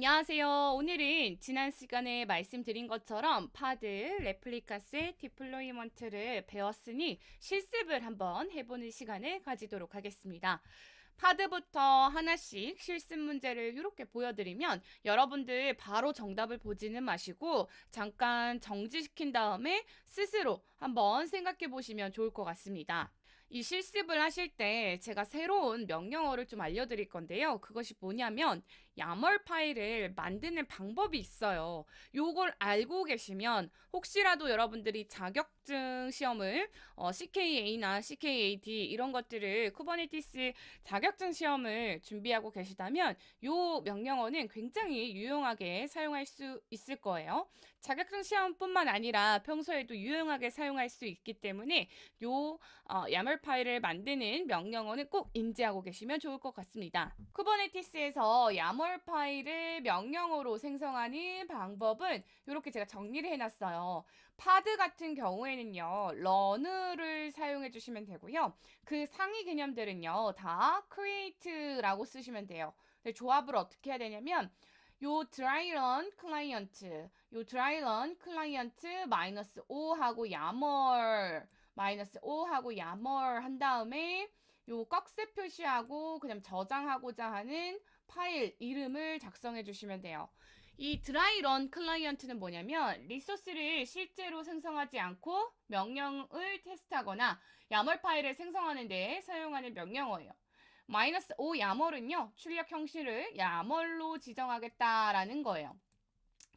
안녕하세요. 오늘은 지난 시간에 말씀드린 것처럼 파드, 레플리카스의 디플로이먼트를 배웠으니 실습을 한번 해보는 시간을 가지도록 하겠습니다. 파드부터 하나씩 실습 문제를 이렇게 보여드리면 여러분들 바로 정답을 보지는 마시고 잠깐 정지시킨 다음에 스스로 한번 생각해 보시면 좋을 것 같습니다. 이 실습을 하실 때 제가 새로운 명령어를 좀 알려드릴 건데요. 그것이 뭐냐면 야멀 파일을 만드는 방법이 있어요. 요걸 알고 계시면 혹시라도 여러분들이 자격증 시험을 CKA나 CKAD 이런 것들을 쿠버네티스 자격증 시험을 준비하고 계시다면 요 명령어는 굉장히 유용하게 사용할 수 있을 거예요. 자격증 시험뿐만 아니라 평소에도 유용하게 사용할 수 있기 때문에 요 야멀 파일을 만드는 명령어는 꼭 인지하고 계시면 좋을 것 같습니다. 쿠버네티스에서 야멀 파일을 명령어로 생성하는 방법은 이렇게 제가 정리를 해놨어요. 파드 같은 경우에는요, 런을 사용해 주시면 되고요. 그 상위 개념들은요, 다 create라고 쓰시면 돼요. 조합을 어떻게 해야 되냐면 요 드라이런 클라이언트, 요 드라이런 클라이언트 마이너스 5하고 야멀 마이너스 5하고 야멀 한 다음에 요 꺽쇠 표시하고 그냥 저장하고자 하는 파일 이름을 작성해 주시면 돼요. 이 드라이런 클라이언트는 뭐냐면 리소스를 실제로 생성하지 않고 명령을 테스트하거나 야멀 파일을 생성하는 데 사용하는 명령어예요. 마이너스 5 야멀은요, 출력 형식을 야멀로 지정하겠다라는 거예요.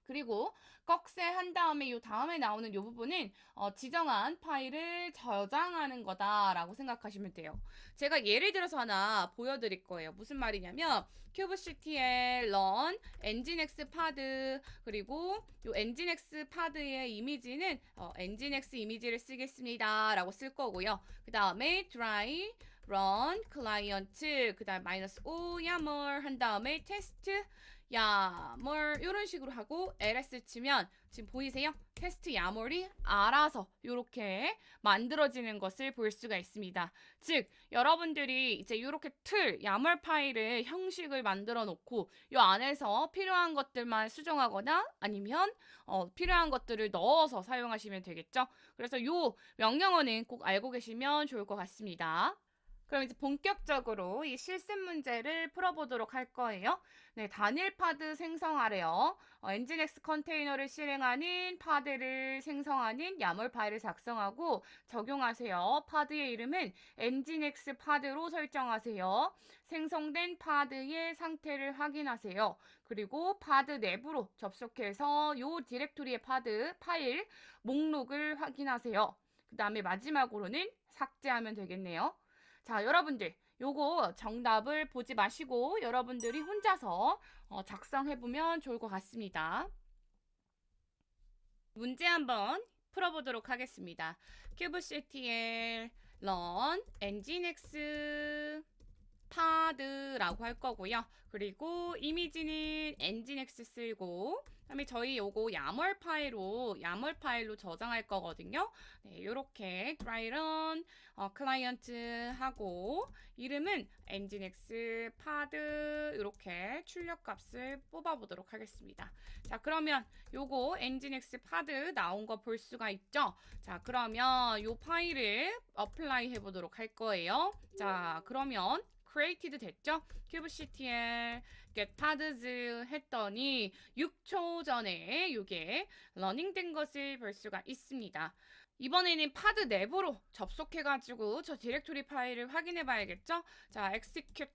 그리고 꺽쇠 한 다음에 요 다음에 나오는 요 부분은 지정한 파일을 저장하는 거다라고 생각하시면 돼요. 제가 예를 들어서 하나 보여드릴 거예요. 무슨 말이냐면 큐브CTL, run, nginx 파드 그리고 요 nginx 파드의 이미지는 nginx 이미지를 쓰겠습니다 라고 쓸 거고요. 그 다음에 dry run 클라이언트 그 다음 마이너스 5 야멀 한 다음에 테스트 야멀 이런 식으로 하고 ls 치면 지금 보이세요? 테스트 야멀이 알아서 이렇게 만들어지는 것을 볼 수가 있습니다. 즉 여러분들이 이제 이렇게 틀 야멀 파일을 형식을 만들어 놓고 이 안에서 필요한 것들만 수정하거나 아니면 필요한 것들을 넣어서 사용하시면 되겠죠. 그래서 이 명령어는 꼭 알고 계시면 좋을 것 같습니다. 그럼 이제 본격적으로 이 실습 문제를 풀어보도록 할 거예요. 네, 단일 파드 생성하래요. 엔진엑스 컨테이너를 실행하는 파드를 생성하는 야멀 파일을 작성하고 적용하세요. 파드의 이름은 엔진엑스 파드로 설정하세요. 생성된 파드의 상태를 확인하세요. 그리고 파드 내부로 접속해서 요 디렉토리의 파드 파일 목록을 확인하세요. 그 다음에 마지막으로는 삭제하면 되겠네요. 자, 여러분들 요거 정답을 보지 마시고 여러분들이 혼자서 작성해보면 좋을 것 같습니다. 문제 한번 풀어보도록 하겠습니다. 큐브CTL run nginx 파드라고 할 거고요. 그리고 이미지는 nginx 쓰고 그다음에 저희 요거 야멀 파일로 저장할 거거든요. 네, 요렇게 dry-run 클라이언트 하고 이름은 nginx 파드 이렇게 출력 값을 뽑아 보도록 하겠습니다. 자, 그러면 요거 nginx 파드 나온 거 볼 수가 있죠? 자, 그러면 요 파일을 어플라이 해 보도록 할 거예요. 자, 그러면 created 됐죠? kubectl get pads 했더니 6초 전에 이게 러닝된 것을 볼 수가 있습니다. 이번에는 파드 내부로 접속해가지고 저 디렉토리 파일을 확인해 봐야겠죠? 자, execute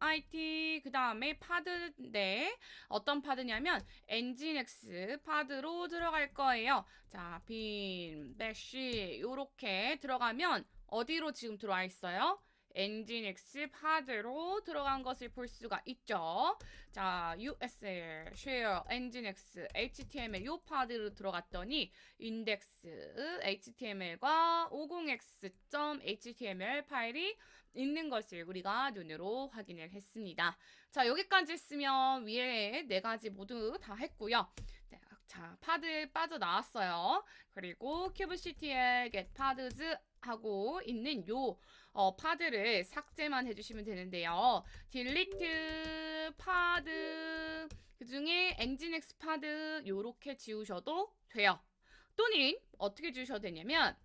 -it 그 다음에 파드인데 어떤 파드냐면 nginx 파드로 들어갈 거예요. 자, bin bash 요렇게 들어가면 어디로 지금 들어와 있어요? nginx 파드로 들어간 것을 볼 수가 있죠. 자, usl, share, nginx, html 요 파드로 들어갔더니 index, html과 50x.html 파일이 있는 것을 우리가 눈으로 확인을 했습니다. 자, 여기까지 했으면 위에 네 가지 모두 다 했고요. 자, 파드 빠져나왔어요. 그리고 kubectl get pads 하고 있는 요 파드를 삭제만 해주시면 되는데요. delete 파드 그 중에 nginx 파드 요렇게 지우셔도 돼요. 또는 어떻게 지우셔도 되냐면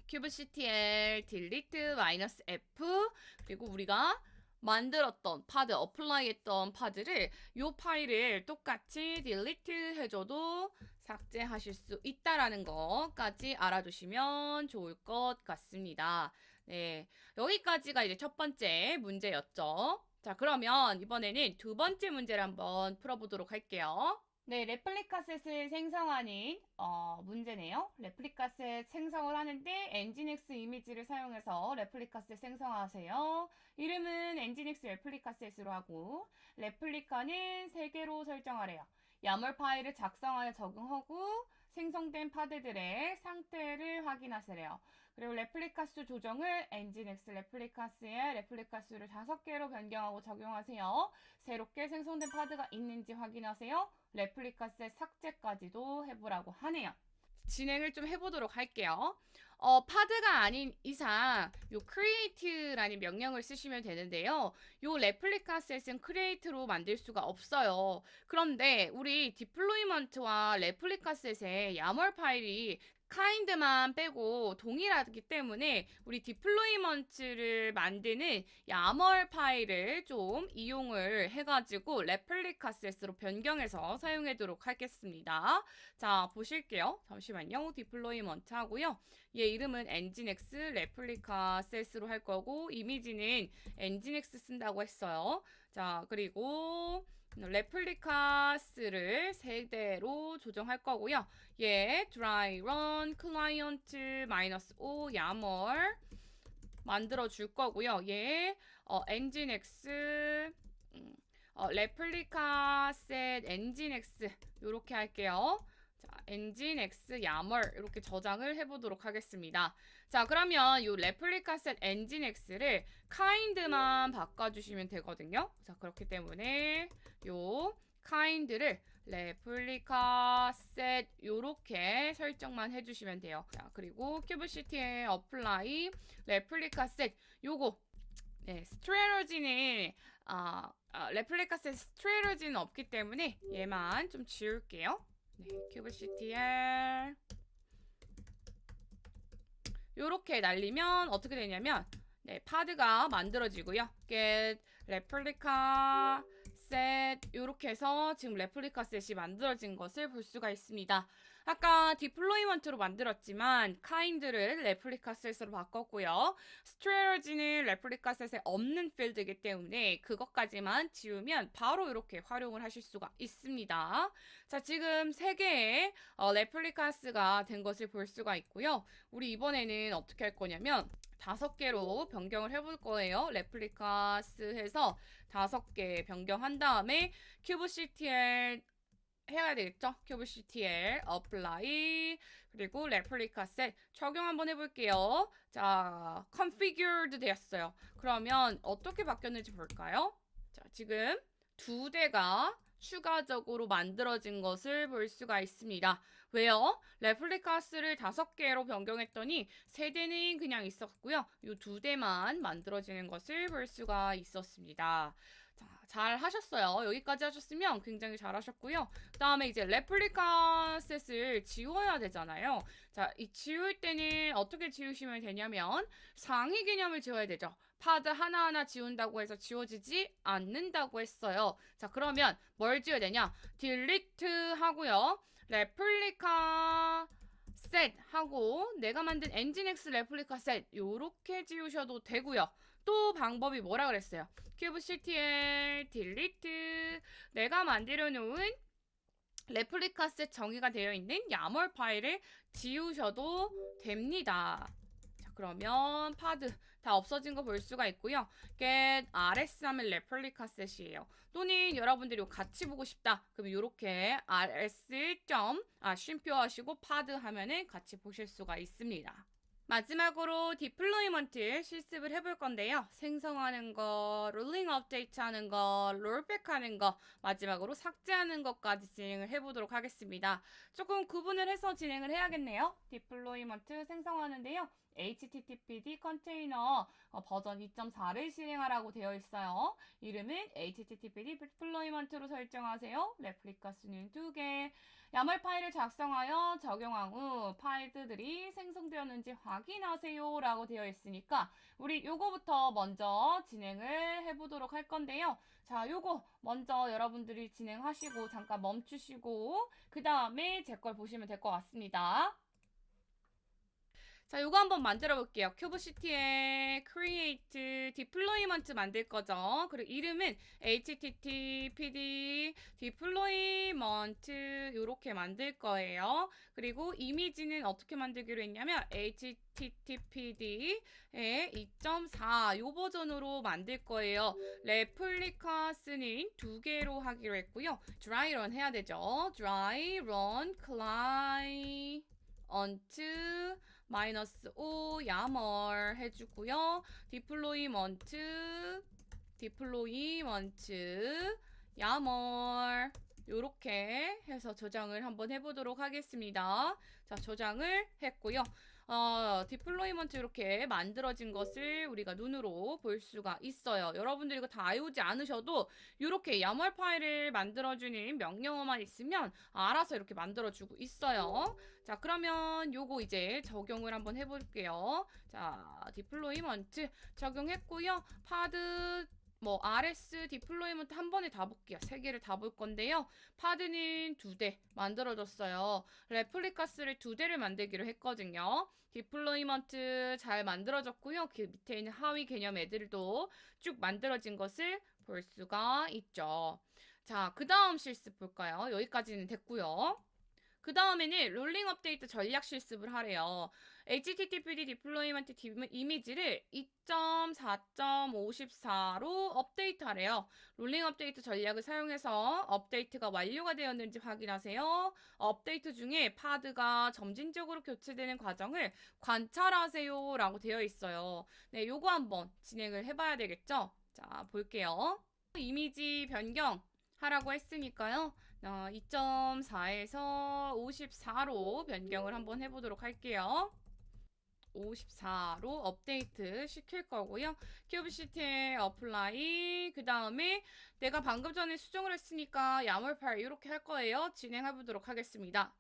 kubectl delete -f 그리고 우리가 만들었던 파드, 어플라이했던 파드를 요 파일을 똑같이 delete 해줘도 삭제하실 수 있다라는 거까지 알아두시면 좋을 것 같습니다. 네, 여기까지가 이제 첫 번째 문제였죠. 자, 그러면 이번에는 두 번째 문제를 한번 풀어보도록 할게요. 네, 레플리카셋을 생성하는 문제네요. 레플리카셋 생성을 하는데 nginx 이미지를 사용해서 레플리카셋 생성하세요. 이름은 nginx 레플리카셋으로 하고 레플리카는 3개로 설정하래요. 야물 파일을 작성하여 적용하고 생성된 파드들의 상태를 확인하세요. 그리고 레플리카수 조정을 nginx 레플리카스의 레플리카수를 5개로 변경하고 적용하세요. 새롭게 생성된 파드가 있는지 확인하세요. 레플리카셋 삭제까지도 해보라고 하네요. 진행을 좀 해보도록 할게요. 파드가 아닌 이상 요 create라는 명령을 쓰시면 되는데요. 요 레플리카셋은 create로 만들 수가 없어요. 그런데 우리 디플로이먼트와 레플리카셋의 야멀 파일이 kind만 빼고 동일하기 때문에 우리 디플로이먼트를 만드는 야멀 파일을 좀 이용을 해가지고 레플리카셋으로 변경해서 사용하도록 하겠습니다. 자, 보실게요. 잠시만요. 디플로이먼트 하고요. 얘 이름은 nginx 레플리카셋으로 할 거고 이미지는 nginx 쓴다고 했어요. 자, 그리고 레플리카스를 3대로 조정할 거고요. 얘 dry run client -o yaml 만들어 줄 거고요. 얘 nginx 레플리카셋 nginx 요렇게 할게요. 자, nginx yaml 이렇게 저장을 해보도록 하겠습니다. 자, 그러면 요 레플리카셋 nginx를 kind만 바꿔주시면 되거든요. 자, 그렇기 때문에 요 kind를 레플리카셋 요렇게 설정만 해주시면 돼요. 자, 그리고 kubectl apply 레플리카셋 요거 네, 스트레러지는 레플리카셋 스트레러지는 없기 때문에 얘만 좀 지울게요. 네, kubectl 요렇게 날리면 어떻게 되냐면 네, 파드가 만들어지고요. get replica set 요렇게 해서 지금 레플리카 셋이 만들어진 것을 볼 수가 있습니다. 아까 디플로이먼트로 만들었지만 kind를 레플리카 셋으로 바꿨고요. 스트레러지는 레플리카 셋에 없는 필드이기 때문에 그것까지만 지우면 바로 이렇게 활용을 하실 수가 있습니다. 자, 지금 3개의 레플리카스가 된 것을 볼 수가 있고요. 우리 이번에는 어떻게 할 거냐면 5개로 변경을 해볼 거예요. 레플리카스 해서 5개 변경한 다음에 kubectl 해야 되겠죠? kubectl apply 그리고 replicaset 적용 한번 해볼게요. 자, configured 되었어요. 그러면 어떻게 바뀌었는지 볼까요? 자, 지금 2대가 추가적으로 만들어진 것을 볼 수가 있습니다. 왜요? 레플리카스를 5개로 변경했더니 3대는 그냥 있었고요. 이 2대만 만들어지는 것을 볼 수가 있었습니다. 자, 잘 하셨어요. 여기까지 하셨으면 굉장히 잘 하셨고요. 그 다음에 이제 레플리카 셋을 지워야 되잖아요. 자, 이 지울 때는 어떻게 지우시면 되냐면 상위 개념을 지워야 되죠. 파드 하나하나 지운다고 해서 지워지지 않는다고 했어요. 자, 그러면 뭘 지워야 되냐? delete 하고요. 레플리카 셋 하고 내가 만든 nginx 레플리카 셋 요렇게 지우셔도 되고요. 또 방법이 뭐라 그랬어요? kubectl delete 내가 만들어 놓은 레플리카 셋 정의가 되어 있는 야멀 파일을 지우셔도 됩니다. 자, 그러면 파드 다 없어진 거 볼 수가 있고요. get rs 하면 레플리카 셋이에요. 또는 여러분들이 같이 보고 싶다. 그럼 이렇게 rs 쉼표 하시고 파드 하면은 같이 보실 수가 있습니다. 마지막으로 디플로이먼트 실습을 해볼 건데요. 생성하는 거, 롤링 업데이트 하는 거, 롤백 하는 거, 마지막으로 삭제하는 것까지 진행을 해보도록 하겠습니다. 조금 구분을 해서 진행을 해야겠네요. 디플로이먼트 생성하는데요. HTTPD 컨테이너 버전 2.4를 실행하라고 되어 있어요. 이름은 HTTPD 디플로이먼트로 설정하세요. 레플리카 수는 2개. 야물 파일을 작성하여 적용한 후 파일들이 생성되었는지 확인하세요 라고 되어 있으니까 우리 요거부터 먼저 진행을 해보도록 할 건데요. 자, 요거 먼저 여러분들이 진행하시고 잠깐 멈추시고 그 다음에 제 걸 보시면 될 것 같습니다. 자, 요거 한번 만들어 볼게요. 큐브시티에 create deployment 만들 거죠. 그리고 이름은 httpd deployment 요렇게 만들 거예요. 그리고 이미지는 어떻게 만들기로 했냐면 httpd의 2.4 요 버전으로 만들 거예요. 레플리카스는 2개로 하기로 했고요. dry run 해야 되죠. dry run client onto -5 야멀 해주고요. 디플로이먼트 야멀 요렇게 해서 저장을 한번 해보도록 하겠습니다. 자, 저장을 했고요. 디플로이먼트 이렇게 만들어진 것을 우리가 눈으로 볼 수가 있어요. 여러분들 이거 다 외우지 않으셔도 이렇게 야멀 파일을 만들어주는 명령어만 있으면 알아서 이렇게 만들어주고 있어요. 자, 그러면 요거 이제 적용을 한번 해볼게요. 자, 디플로이먼트 적용했고요. 파드 RS 디플로이먼트 한 번에 다 볼게요. 3개를 다 볼 건데요. 파드는 2대 만들어졌어요. 레플리카스를 2대를 만들기로 했거든요. 디플로이먼트 잘 만들어졌고요. 그 밑에 있는 하위 개념 애들도 쭉 만들어진 것을 볼 수가 있죠. 자, 그 다음 실습 볼까요? 여기까지는 됐고요. 그 다음에는 롤링 업데이트 전략 실습을 하래요. HTTPD 디플로이먼트 이미지를 2.4.54로 업데이트하래요. 롤링 업데이트 전략을 사용해서 업데이트가 완료가 되었는지 확인하세요. 업데이트 중에 파드가 점진적으로 교체되는 과정을 관찰하세요 라고 되어 있어요. 네, 요거 한번 진행을 해봐야 되겠죠? 자, 볼게요. 이미지 변경 하라고 했으니까요. 2.4에서 54로 변경을 한번 해보도록 할게요. 54로 업데이트 시킬 거고요. 큐브시트에 어플라이 그 다음에 내가 방금 전에 수정을 했으니까 야물 파일 이렇게 할 거예요. 진행해 보도록 하겠습니다.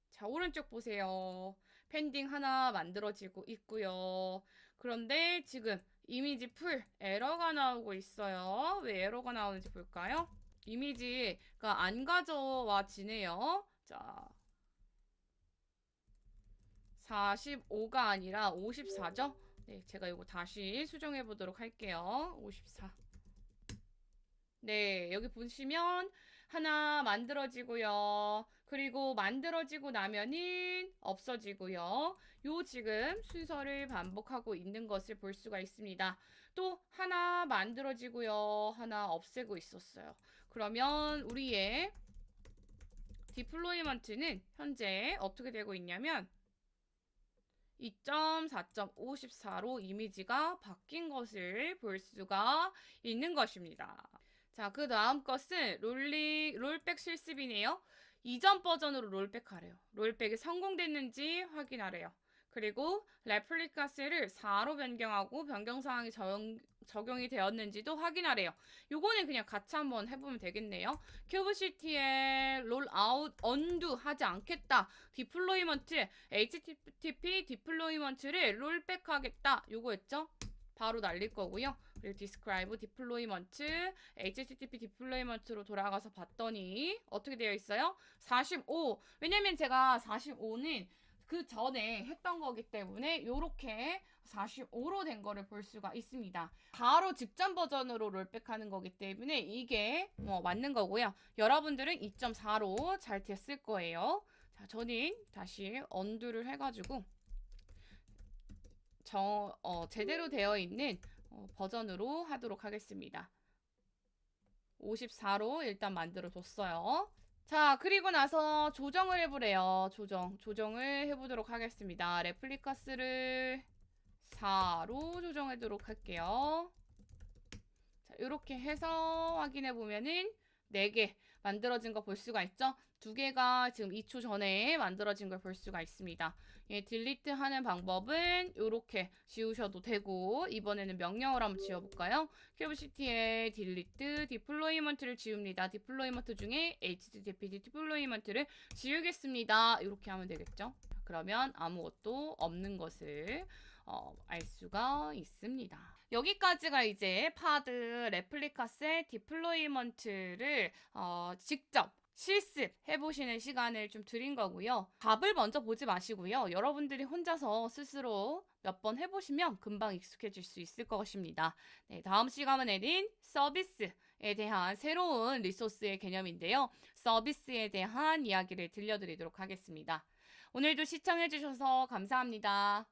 자, 오른쪽 보세요. 펜딩 하나 만들어지고 있고요. 그런데 지금 이미지 풀 에러가 나오고 있어요. 왜 에러가 나오는지 볼까요? 이미지가 안 가져와지네요. 자, 45가 아니라 54죠? 네, 제가 이거 다시 수정해 보도록 할게요. 54. 네, 여기 보시면 하나 만들어지고요. 그리고 만들어지고 나면은 없어지고요. 요 지금 순서를 반복하고 있는 것을 볼 수가 있습니다. 또 하나 만들어지고요. 하나 없애고 있었어요. 그러면 우리의 디플로이먼트는 현재 어떻게 되고 있냐면 2.4.54로 이미지가 바뀐 것을 볼 수가 있는 것입니다. 자, 그 다음 것은 롤백 실습이네요. 이전 버전으로 롤백하래요. 롤백이 성공됐는지 확인하래요. 그리고 레플리카스를 4로 변경하고 변경 사항이 적용이 되었는지도 확인하래요. 요거는 그냥 같이 한번 해보면 되겠네요. 큐브시티에 롤아웃 언두 하지 않겠다. 디플로이먼트 HTTP 디플로이먼트를 롤백 하겠다. 요거였죠? 바로 날릴 거고요. 그리고 describe deployment HTTP deployment로 돌아가서 봤더니 어떻게 되어 있어요? 45. 왜냐면 제가 45는 그 전에 했던 거기 때문에 이렇게 45로 된 거를 볼 수가 있습니다. 바로 직전 버전으로 롤백하는 거기 때문에 이게 맞는 거고요. 여러분들은 2.4로 잘 됐을 거예요. 자, 저는 다시 언두를 해가지고 제대로 되어 있는 버전으로 하도록 하겠습니다. 54로 일단 만들어 줬어요. 자, 그리고 나서 조정을 해보래요. 조정을 해보도록 하겠습니다. 레플리카스를 4로 조정하도록 할게요. 자, 이렇게 해서 확인해 보면은 4개 만들어진 거 볼 수가 있죠? 두 개가 지금 2초 전에 만들어진 걸 볼 수가 있습니다. 예, 딜리트 하는 방법은 이렇게 지우셔도 되고, 이번에는 명령어로 한번 지워볼까요? 큐브시티에 딜리트 디플로이먼트를 지웁니다. 디플로이먼트 중에 http 디플로이먼트를 지우겠습니다. 이렇게 하면 되겠죠? 그러면 아무것도 없는 것을 알 수가 있습니다. 여기까지가 이제 파드 레플리카스의 디플로이먼트를 직접 실습해 보시는 시간을 좀 드린 거고요. 답을 먼저 보지 마시고요. 여러분들이 혼자서 스스로 몇 번 해보시면 금방 익숙해질 수 있을 것입니다. 네, 다음 시간에는 서비스에 대한 새로운 리소스의 개념인데요. 서비스에 대한 이야기를 들려드리도록 하겠습니다. 오늘도 시청해주셔서 감사합니다.